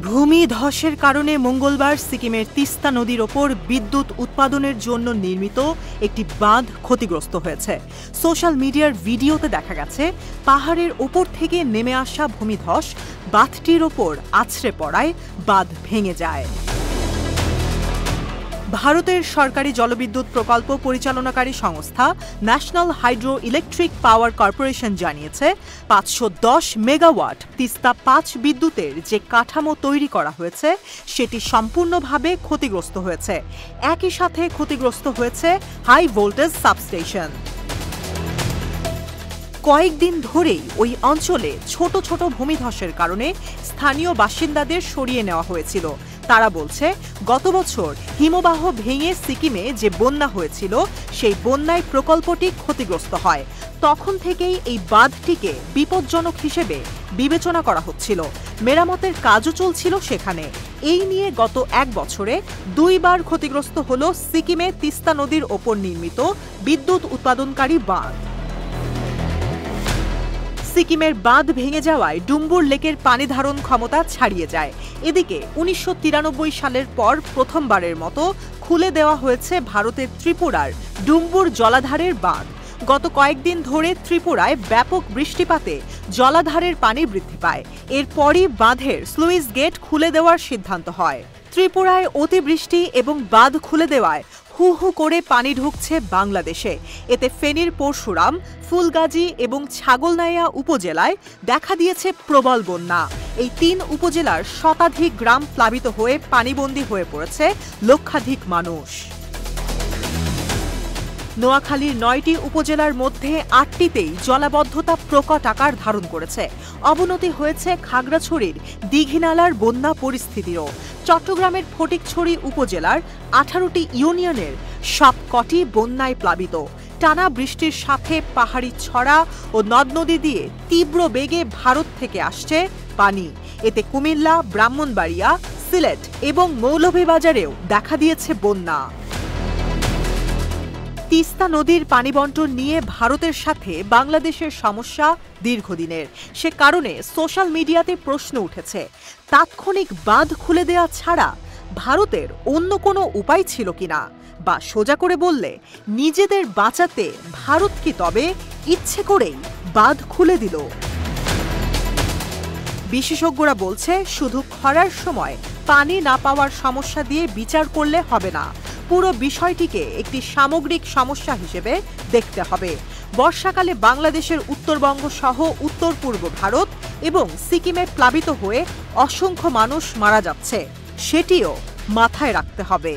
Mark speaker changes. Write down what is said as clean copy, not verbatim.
Speaker 1: ভূমিধসের কারণে মঙ্গলবার সিকিমের তিস্তা নদীর ওপর বিদ্যুৎ উৎপাদনের জন্য নির্মিত একটি বাঁধ ক্ষতিগ্রস্ত হয়েছে। সোশ্যাল মিডিয়ার ভিডিওতে দেখা গেছে পাহাড়ের ওপর থেকে নেমে আসা ভূমিধস বাঁধটির ওপর আছড়ে পড়ায় বাঁধ ভেঙে যায়। ভারতের সরকারি জলবিদ্যুৎ প্রকল্প পরিচালনাকারী সংস্থা national hydro electric power corporation জানিয়েছে ৫১০ মেগাওয়াট তিস্তা ৫ বিদ্যুতের যে কাঠামো তৈরি করা হয়েছে সেটি সম্পূর্ণভাবে ক্ষতিগ্রস্ত হয়েছে। একই সাথে ক্ষতিগ্রস্ত হয়েছে হাই ভোল্টেজ সাবস্টেশন। কয়েকদিন ধরেই ওই অঞ্চলে ছোট ছোট ভূমিধসের কারণে স্থানীয় বাসিন্দাদের সরিয়ে নেওয়া হয়েছিল। তারা বলছে, গত বছর হিমবাহ ভেঙে সিকিমে যে বন্যা হয়েছিল সেই বন্যায় প্রকল্পটি ক্ষতিগ্রস্ত হয়। তখন থেকেই এই বাঁধটিকে বিপজ্জনক হিসেবে বিবেচনা করা হচ্ছিল। মেরামতের কাজও চলছিল সেখানে। এই নিয়ে গত এক বছরে ২ বার ক্ষতিগ্রস্ত হল সিকিমে তিস্তা নদীর ওপর নির্মিত বিদ্যুৎ উৎপাদনকারী বাঁধ। সিকিমের বাঁধ ভেঙে যাওয়ায় ডুম্বুর লেকের পানি ধারণ ক্ষমতা ছাড়িয়ে যায়। এদিকে ১৯৯৩ সালের পর প্রথমবারের মতো খুলে দেওয়া হয়েছে ভারতের ত্রিপুরার ডুম্বুর জলাধারের বাঁধ। গত কয়েকদিন ধরে ত্রিপুরায় ব্যাপক বৃষ্টিপাতে জলাধারের পানি বৃদ্ধি পায়। এরপরই বাঁধের স্লুইস গেট খুলে দেওয়ার সিদ্ধান্ত হয়। ত্রিপুরায় অতিবৃষ্টি এবং বাঁধ খুলে দেওয়ায় হু হু করে পানি ঢুকছে বাংলাদেশে। এতে ফেনীর পরশুরাম, ফুলগাজী এবং ছাগলনাইয়া উপজেলায় দেখা দিয়েছে প্রবল বন্যা। এই ৩ উপজেলার শতাধিক গ্রাম প্লাবিত হয়ে পানিবন্দী হয়ে পড়েছে লক্ষাধিক মানুষ। নোয়াখালীর ৯টি উপজেলার মধ্যে ৮টিতেই জলাবদ্ধতা প্রকট আকার ধারণ করেছে। অবনতি হয়েছে খাগড়াছড়ির দীঘিনালার বন্যা পরিস্থিতিরও। চট্টগ্রামের ফটিকছড়ি উপজেলার ১৮টি ইউনিয়নের সবকটি বন্যায় প্লাবিত। টানা বৃষ্টির সাথে পাহাড়ি ছড়া ও নদ নদী দিয়ে তীব্র বেগে ভারত থেকে আসছে পানি। এতে কুমিল্লা, ব্রাহ্মণবাড়িয়া, সিলেট এবং মৌলভীবাজারেও দেখা দিয়েছে বন্যা। তিস্তা নদীর পানি বণ্টন নিয়ে ভারতের সাথে বাংলাদেশের সমস্যা দীর্ঘদিনের। সে কারণে সোশ্যাল মিডিয়াতে প্রশ্ন উঠেছে, তাৎক্ষণিক বাঁধ খুলে দেওয়া ছাড়া ভারতের অন্য কোনো উপায় ছিল কিনা? বা সোজা করে বললে, নিজেদের বাঁচাতে ভারত কি তবে ইচ্ছে করেই বাঁধ খুলে দিল? বিশেষজ্ঞরা বলছে, শুধু খরার সময় পানি না পাওয়ার সমস্যা দিয়ে বিচার করলে হবে না। পুরো বিষয়টিকে একটি সামগ্রিক সমস্যা হিসেবে দেখতে হবে। বর্ষাকালে বাংলাদেশের উত্তরবঙ্গ সহ উত্তর পূর্ব ভারত এবং সিকিমে প্লাবিত হয়ে অসংখ্য মানুষ মারা যাচ্ছে, সেটিও মাথায় রাখতে হবে।